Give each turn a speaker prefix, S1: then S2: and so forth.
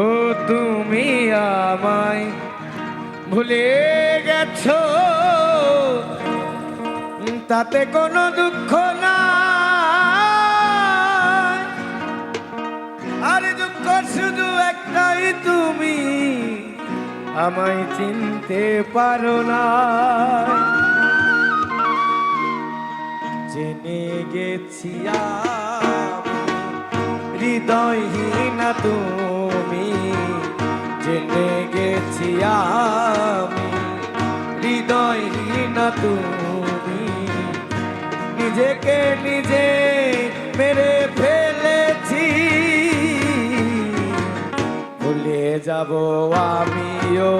S1: ও তুমি আমায় ভুলে গেছো, তাতে কোনো দুঃখ নাই। আর দুঃখ শুধু একটাই, তুমি আমায় চিনতে পারো না। জেনে গেছি আমি হৃদয়হীনা তুমি, জেনে গেছি আমি হৃদয়হীনা তুমি। নিজেকে নিজে মেরে ফেলেছি, ভুলে যাব আমিও